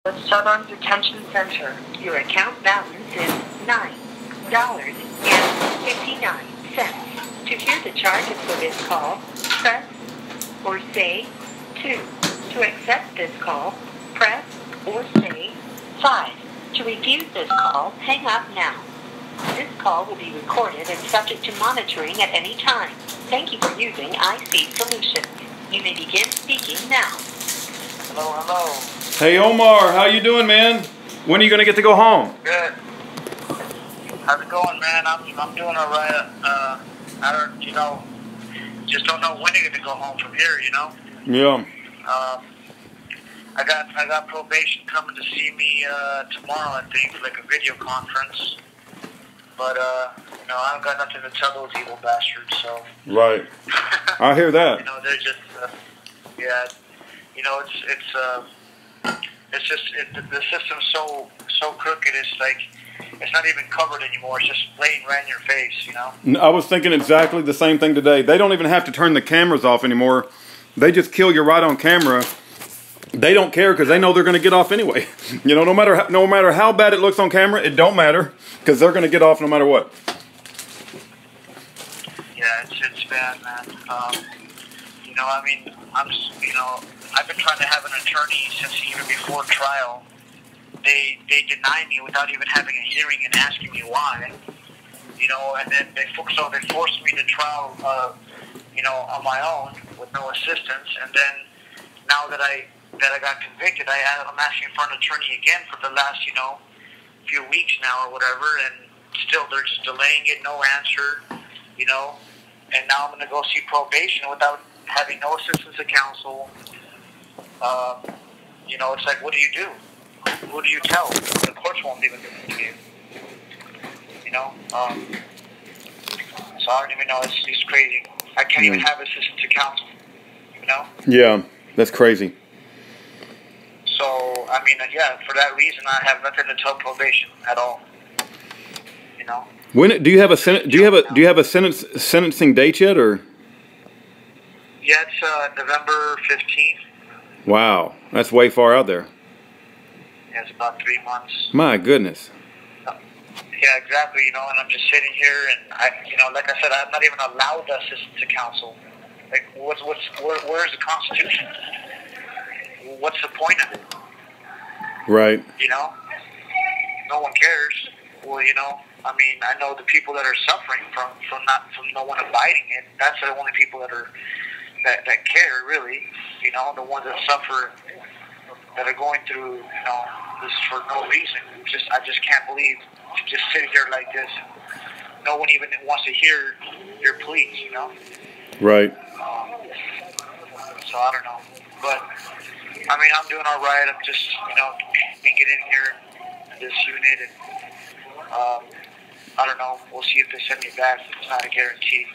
The Southern Detention Center. Your account balance is $9.59. To hear the charges for this call, press or say 2. To accept this call, press or say 5. To refuse this call, hang up now. This call will be recorded and subject to monitoring at any time. Thank you for using IC Solutions. You may begin speaking now. Hello, hello. Hey Omar, how you doing, man? When are you gonna get to go home? Good. How's it going, man? I'm doing all right. I don't, just don't know when you're gonna go home from here, Yeah. I got probation coming to see me tomorrow, I think, for like a video conference. But I don't got nothing to tell those evil bastards. So. Right. I hear that. They're just the system's so crooked. It's like it's not even covered anymore. It's just laying right in your face. I was thinking exactly the same thing today. They don't even have to turn the cameras off anymore. They just kill you right on camera. They don't care because they know they're going to get off anyway. No matter how bad it looks on camera, it don't matter because they're going to get off no matter what. Yeah, it's bad, man. I've been trying to have an attorney since even before trial. They deny me without even having a hearing and asking me why. And then they forced me to trial, on my own with no assistance. And then now that I got convicted, I'm asking for an attorney again for the last, few weeks now or whatever, and still they're just delaying it, no answer, and now I'm going to go see probation without having no assistance of counsel. It's like, what do you do? Who do you tell? The courts won't even do it to you. So I don't even know, it's crazy. I can't even have assistance of counsel, Yeah, that's crazy. So, for that reason, I have nothing to tell probation at all. When do you have a sentencing date yet, or? Yeah, it's November 15th. Wow, that's way far out there. Yeah, it's about 3 months. My goodness. Yeah, exactly. And I'm just sitting here, and like I said, I'm not even allowed the assistance to counsel. Like, where's the Constitution? What's the point of it? Right. No one cares. Well, I know the people that are suffering from no one abiding it. That's the only people that care, really. The ones that suffer, that are going through, this for no reason. I just can't believe to just sit here like this. No one even wants to hear your pleas, Right. So I don't know, but I'm doing all right. I'm just, being in here in this unit, and I don't know. We'll see if they send me back. It's not a guarantee,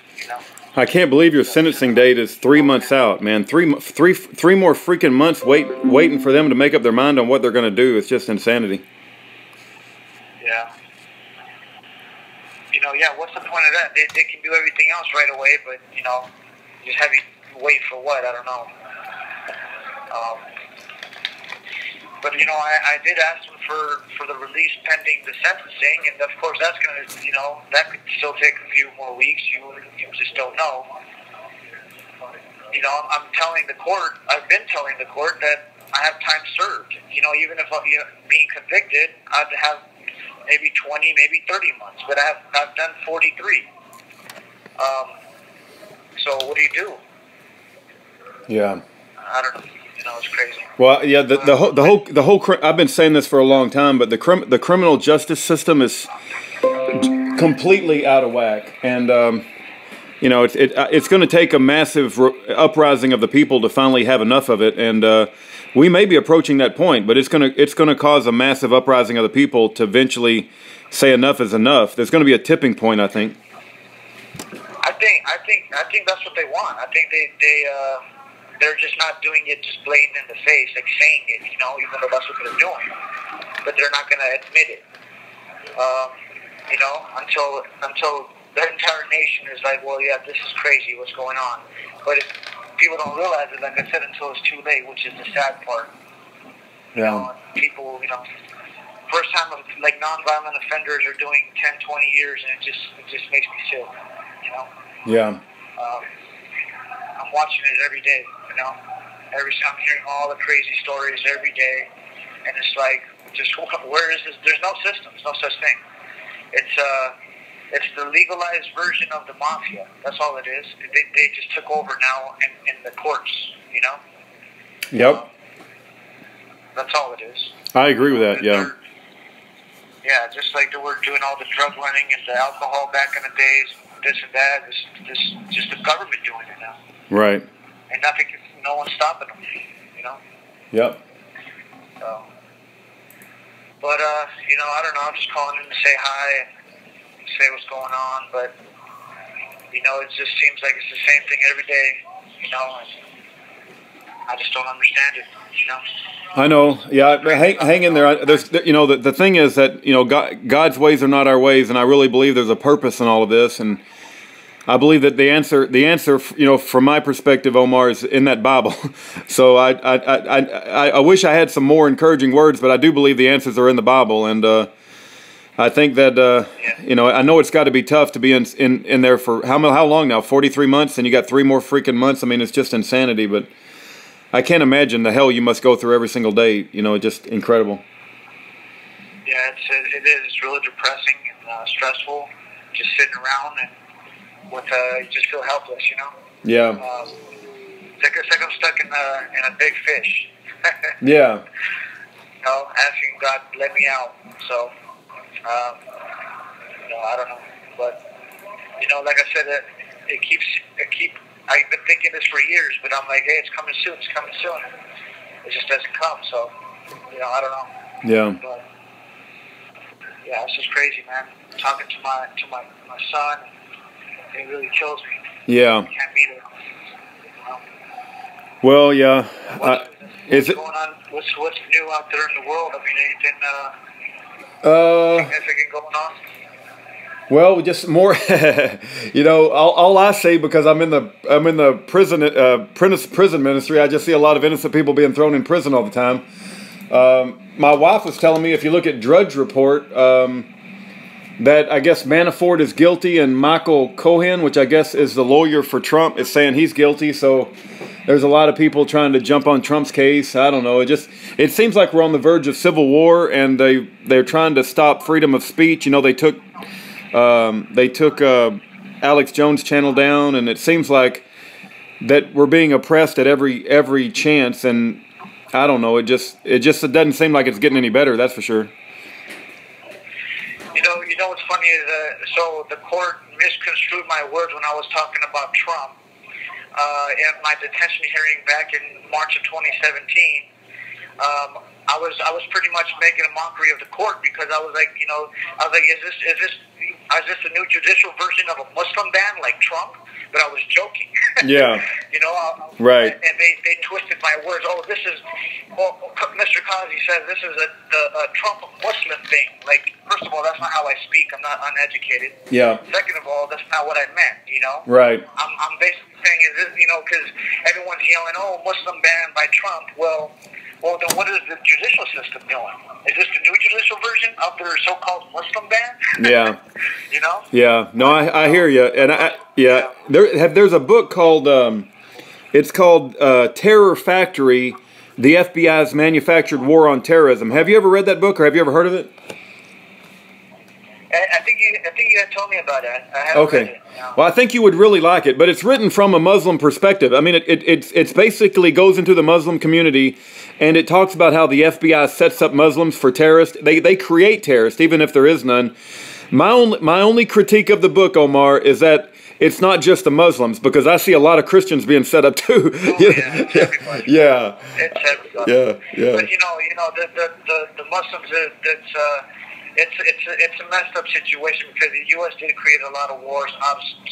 I can't believe your sentencing date is 3 months out, man. Three more freaking months waiting for them to make up their mind on what they're going to do. It's just insanity. Yeah. What's the point of that? They can do everything else right away, but, just have you wait for what? I don't know. But, I did ask them for the release pending the sentencing, and of course that's going to, that could still take a few more weeks. You just don't know. I'm telling the court, I've been telling the court that I have time served. Even if I'm being convicted, I'd have maybe 20, maybe 30 months, but I've done 43. So what do you do? Yeah. I don't know. It's crazy. Well, yeah, the whole I've been saying this for a long time, but the criminal justice system is completely out of whack, and it's going to take a massive uprising of the people to finally have enough of it, and we may be approaching that point, but it's going to cause a massive uprising of the people to eventually say enough is enough. There's going to be a tipping point, I think. I think that's what they want. I think they're just not doing it just blatant in the face, like saying it, even though that's what they're doing. But they're not going to admit it, until the entire nation is like, well, yeah, this is crazy, what's going on. But if people don't realize it, like I said, until it's too late, which is the sad part. You know, and people, you know, first time like nonviolent offenders are doing 10, 20 years, and it just makes me sick. You know. Yeah. I'm watching it every day. You know, I'm hearing all the crazy stories every day, and it's like, just where is this? There's no system. There's no such thing. It's the legalized version of the mafia. That's all it is. They just took over now in the courts, you know? Yep. That's all it is. I agree with that, yeah. Yeah, just like they were doing all the drug running and the alcohol back in the days, this and that. This just the government doing it now. Right. And nothing, no one's stopping them, you know? Yep. So, but, you know, I don't know, I'm just calling in to say hi, say what's going on, but, you know, it just seems like it's the same thing every day, you know, and I just don't understand it, you know. I know, yeah, hang in there. There's, you know, the thing is that, you know, God's ways are not our ways, and I really believe there's a purpose in all of this, and I believe that the answer, you know, from my perspective, Omar, is in that Bible. So I wish I had some more encouraging words, but I do believe the answers are in the Bible, and I think that you know, I know it's got to be tough to be in there for how long now? 43 months, and you got 3 more freaking months. I mean, it's just insanity. But I can't imagine the hell you must go through every single day. You know, it's just incredible. Yeah, it is. It's really depressing and stressful. Just sitting around and you just feel helpless, you know. Yeah. It's like I'm stuck in a big fish. Yeah. You know, asking God to let me out. So, you know, I don't know, but you know, like I said, I've been thinking this for years, but I'm like, hey, it's coming soon. It's coming soon. It just doesn't come. So, you know, I don't know. Yeah. But yeah, it's just crazy, man. Talking to my son. It really kills me. Yeah. I can't be there. You know? Well, yeah. What's going on? What's new out there in the world? I mean, anything significant going on? Well, just more. You know, all I see, because I'm in the prison ministry, I just see a lot of innocent people being thrown in prison all the time. My wife was telling me, if you look at Drudge Report, that I guess Manafort is guilty, and Michael Cohen, which I guess is the lawyer for Trump, is saying he's guilty. So there's a lot of people trying to jump on Trump's case. I don't know. It seems like we're on the verge of civil war, and they're trying to stop freedom of speech. You know, they took Alex Jones' channel down, and it seems like that we're being oppressed at every chance. And I don't know. It doesn't seem like it's getting any better. That's for sure. You know what's funny is so the court misconstrued my words when I was talking about Trump in my detention hearing back in March of 2017. I was pretty much making a mockery of the court, because I was like, is this a new judicial version of a Muslim ban like Trump? But I was joking. Yeah. You know, right. And they twisted my words. Mr. Qazi says this is a Trump Muslim thing. Like, first of all, that's not how I speak. I'm not uneducated. Yeah. Second of all, that's not what I meant. You know. Right. I'm basically saying is this, you know, because everyone's yelling, "Oh, Muslim ban by Trump." Well, then what is the judicial system doing? Is this the new judicial version of their so-called Muslim ban? Yeah. You know? Yeah. No, I hear you. And there's a book called, it's called Terror Factory, the FBI's Manufactured War on Terrorism. Have you ever read that book, or have you ever heard of it? I think you had told me about it. I haven't read it. No. Well, I think you would really like it, but it's written from a Muslim perspective. I mean, it's basically goes into the Muslim community, and it talks about how the FBI sets up Muslims for terrorists. They create terrorists, even if there is none. My only critique of the book, Omar, is that it's not just the Muslims, because I see a lot of Christians being set up too. Oh, yeah, it's everybody. Yeah. It's everybody. Yeah. But the Muslims, it's a messed up situation, because the U.S. did create a lot of wars,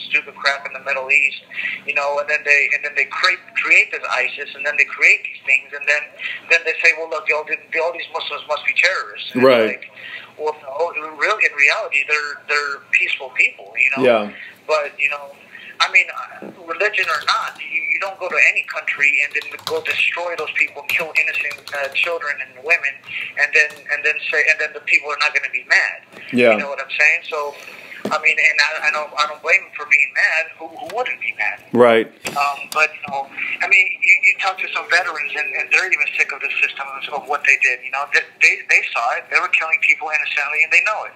stupid crap in the Middle East, you know, and then they create this ISIS, and then they create these things, and then they say, well, look, all these Muslims must be terrorists. And right. Like, well, no, really, in reality, they're peaceful people, you know. Yeah. But, you know, I mean, religion or not, you don't go to any country and then go destroy those people, kill innocent children and women, and then the people are not going to be mad. Yeah. You know what I'm saying? So, I mean, and I don't blame them for being mad. Who wouldn't be mad? Right. But I mean, you talk to some veterans, and they're even sick of the system of what they did. They saw it. They were killing people innocently, and they know it.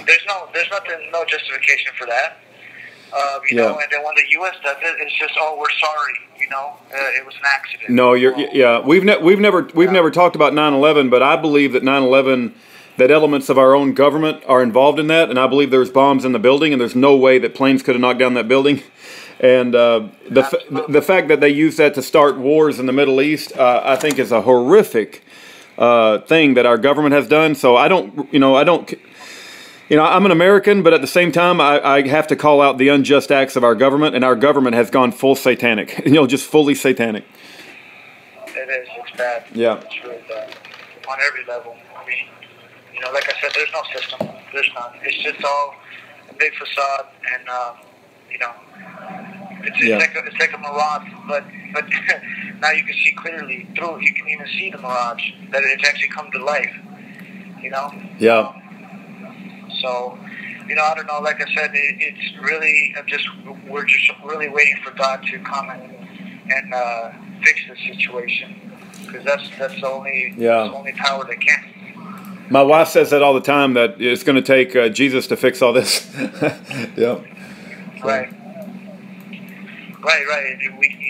There's no justification for that. And then when the U.S. does it, it's just, oh, we're sorry. It was an accident. No, We've never talked about 9/11, but I believe that 9/11, that elements of our own government are involved in that, and I believe there's bombs in the building, and there's no way that planes could have knocked down that building. And the fact that they use that to start wars in the Middle East, I think, is a horrific thing that our government has done. So I'm an American, but at the same time, I have to call out the unjust acts of our government, and our government has gone full satanic. Just fully satanic. It is. It's bad. Yeah. It's really bad on every level. I mean, like I said, there's no system. There's none. It's just all a big facade, and it's like a mirage. But now you can see clearly through. You can even see the mirage that it's actually come to life. Yeah. So, I don't know. Like I said, it's really we're just really waiting for God to come and fix the situation, because that's the only power that can. My wife says that all the time, that it's going to take Jesus to fix all this. Yeah. Right.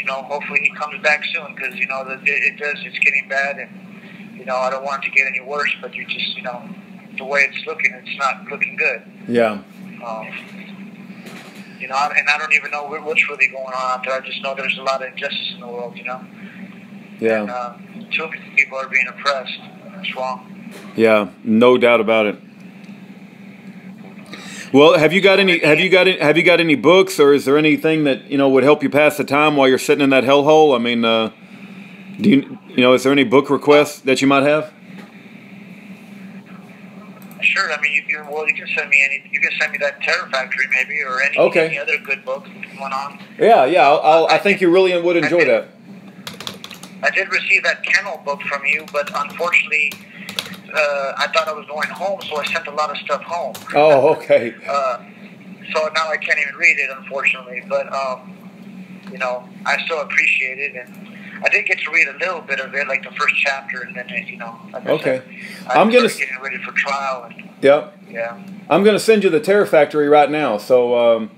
Hopefully he comes back soon, because it's getting bad, and I don't want it to get any worse. But you just the way it's looking, it's not looking good. Yeah. And I don't even know what's really going on out there. I just know there's a lot of injustice in the world. Yeah. And too many people are being oppressed. It's wrong. Yeah, no doubt about it. Well, have you got any books, or is there anything that would help you pass the time while you're sitting in that hellhole? I mean, is there any book requests that you might have? Sure. I mean, you can send me you can send me that Terror Factory maybe, or any other good books going on. Yeah. I think you really would enjoy that. I did receive that kennel book from you, but unfortunately, I thought I was going home, so I sent a lot of stuff home. Oh, okay. So now I can't even read it, unfortunately. But I still appreciate it, and I did get to read a little bit of it, like the first chapter, and then like okay. I'm getting ready for trial. Yep. Yeah. I'm going to send you the Terror Factory right now, so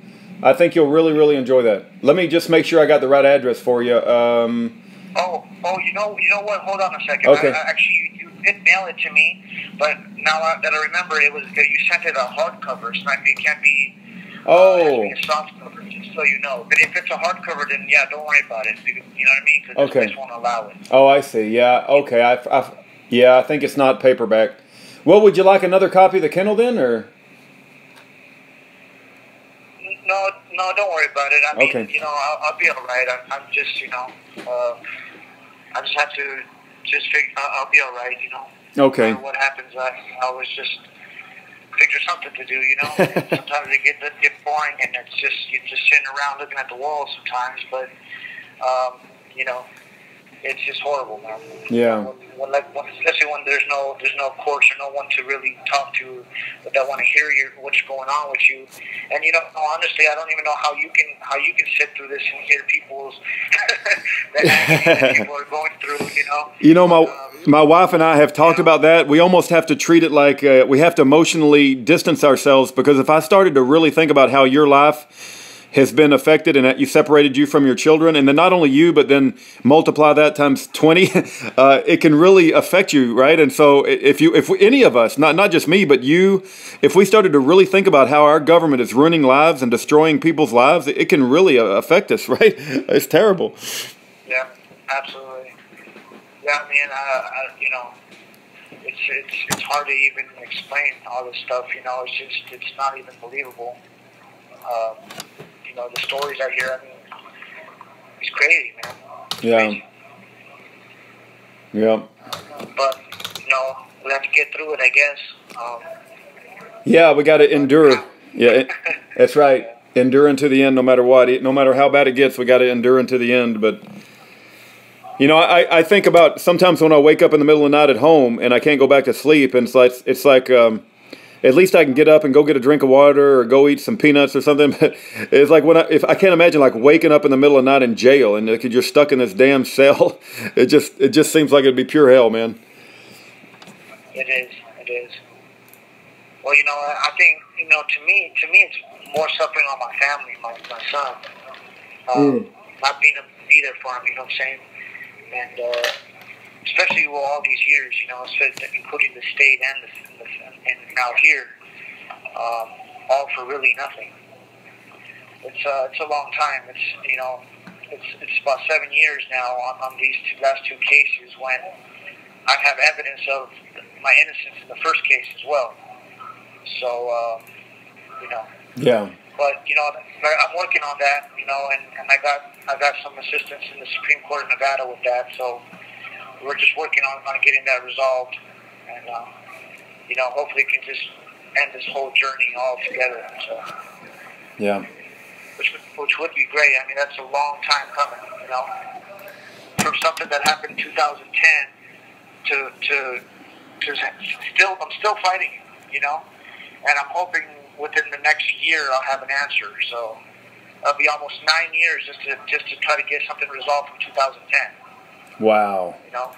I think you'll really, really enjoy that. Let me just make sure I got the right address for you. You know what? Hold on a second. Okay. Actually, you did mail it to me, but now that I remember, it was you sent it a hardcover, so it can't be. It has to be a soft cover, just so you know. But if it's a hardcover, then don't worry about it. You know what I mean? Because this place won't allow it. Oh, I see. Yeah. Okay. I think it's not paperback. Well, would you like another copy of the Kindle then, or? No, don't worry about it. I mean, okay. I'll be all right. I'm just, I just have to figure. I'll be all right. Okay. No matter what happens, I always just figure something to do. Sometimes it gets boring, and it's just you're just sitting around looking at the wall sometimes. But it's just horrible, man. Yeah. Especially when there's no course or no one to really talk to that want to hear what's going on with you. And honestly, I don't even know how you can sit through this and hear people's the agony that people are going through. My wife and I have talked about that. We almost have to treat it like we have to emotionally distance ourselves, because if I started to really think about how your life has been affected and that you separated you from your children, and then not only you, but then multiply that times 20, it can really affect you, right? And so if any of us, not just me, but you, if we started to really think about how our government is ruining lives and destroying people's lives, it can really affect us, right? It's terrible. Yeah, absolutely. Yeah, I mean, it's hard to even explain all this stuff, it's not even believable. The stories I hear, I mean, it's crazy, man. Yeah. Yeah. But, we have to get through it, I guess. Yeah, we got to endure. Yeah, that's right. Enduring to the end, no matter what. No matter how bad it gets, we got to endure into the end. But, you know, I think about sometimes when I wake up in the middle of the night at home and I can't go back to sleep, and it's like at least I can get up and go get a drink of water or go eat some peanuts or something. But it's like if I can't imagine like waking up in the middle of the night in jail and like you're stuck in this damn cell. It just seems like it'd be pure hell, man. It is. It is. Well, you know, I think, you know, to me, it's more suffering on my family, my son. Not being able to be there for him, you know what I'm saying? And especially with all these years, you know, including the state and now here, all for really nothing. It's a long time. It's, you know, it's about 7 years now on these last two cases when I have evidence of my innocence in the first case as well. So, you know. Yeah. But, you know, I'm working on that, you know, and I got some assistance in the Supreme Court of Nevada with that, so we're just working on getting that resolved, and, you know, hopefully it can just end this whole journey all together. So. Yeah. Which would be great. I mean, that's a long time coming, you know. From something that happened in 2010 to I'm still fighting, you know, and I'm hoping within the next year I'll have an answer. So it'll be almost 9 years just to try to get something resolved from 2010. Wow. You know,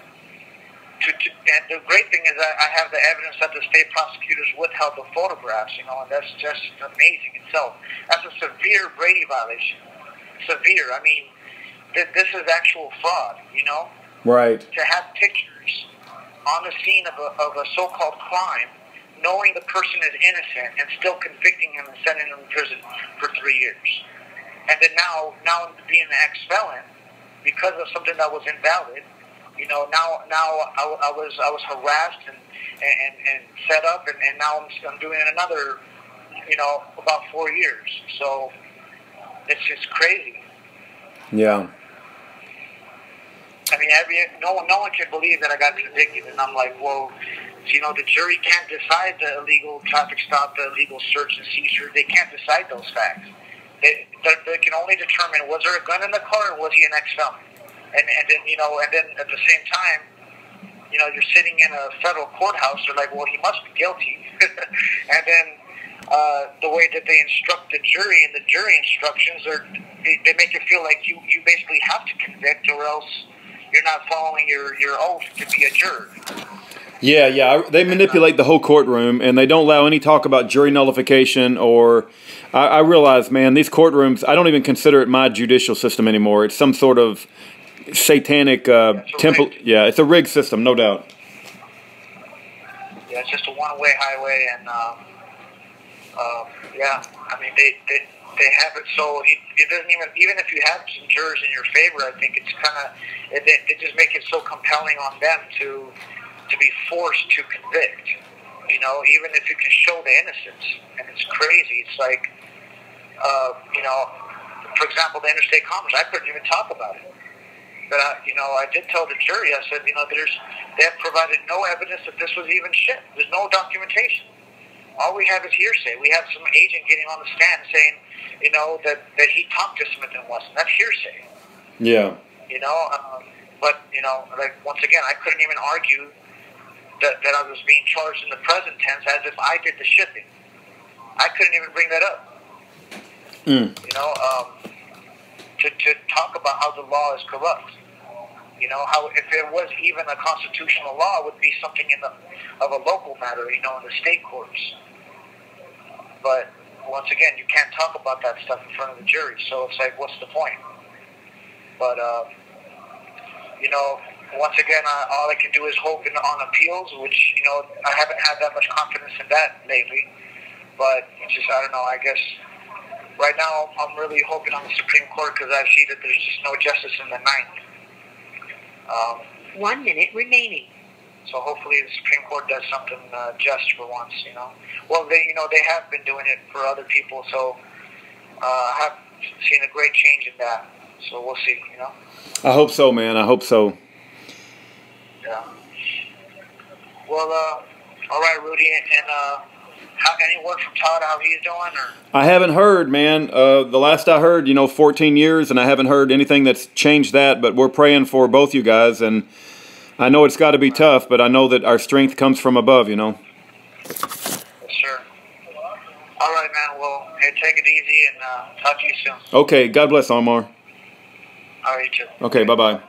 and the great thing is that I have the evidence that the state prosecutors withheld the photographs. You know, and that's just amazing itself. That's a severe Brady violation. Severe. I mean, this is actual fraud. You know. Right. To have pictures on the scene of a so-called crime, knowing the person is innocent and still convicting him and sending him to prison for 3 years. And then now being an ex-felon because of something that was invalid, you know, now I was harassed and set up, and now I'm doing another, you know, about 4 years. So it's just crazy. Yeah. I mean, no one can believe that I got convicted, and I'm like, well, you know, the jury can't decide the illegal traffic stop, the illegal search and seizure. They can't decide those facts. They can only determine, was there a gun in the car, or was he an ex-felon? And then, you know, and then at the same time, you know, you're sitting in a federal courthouse. They're like, well, he must be guilty. And then the way that they instruct the jury and the jury instructions, they make it feel like you basically have to convict, or else you're not following your oath to be a juror. Yeah. They manipulate the whole courtroom, and they don't allow any talk about jury nullification or... I realize, man, these courtrooms, I don't even consider it my judicial system anymore. It's some sort of satanic temple. Yeah, it's a rigged system, no doubt. Yeah, it's just a one-way highway, and yeah, I mean, they have it so it doesn't even if you have some jurors in your favor, I think it's kind of, they just make it so compelling on them to be forced to convict, you know, even if you can show the innocence. And it's crazy. It's like, you know, for example, the interstate commerce, I couldn't even talk about it. But, you know, I did tell the jury, I said, you know, they have provided no evidence that this was even shipped. There's no documentation. All we have is hearsay. We have some agent getting on the stand saying, you know, that he talked to Smith & Wesson. That's hearsay. Yeah. You know, but, you know, like, once again, I couldn't even argue that I was being charged in the present tense as if I did the shipping. I couldn't even bring that up. You know, to talk about how the law is corrupt. You know, how if there was even a constitutional law, it would be something of a local matter, you know, in the state courts. But once again, you can't talk about that stuff in front of the jury, so it's like, what's the point? But, you know, once again, all I can do is hope on appeals, which, you know, I haven't had that much confidence in that lately. But it's just, I don't know, I guess right now I'm really hoping on the Supreme Court because I see that there's just no justice in the ninth. 1 minute remaining. So hopefully the Supreme Court does something just for once, you know. Well, they have been doing it for other people, so I have seen a great change in that. So we'll see, you know. I hope so, man. I hope so. Yeah. Well, all right, Rudy, and Any word from Todd how he's doing? Or? I haven't heard, man. The last I heard, 14 years, and I haven't heard anything that's changed that. But we're praying for both you guys, and I know it's got to be tough, but I know that our strength comes from above, Sure. All right, man. Well, hey, take it easy, and talk to you soon. Okay. God bless, Omar. All right, you too. Okay. Bye-bye.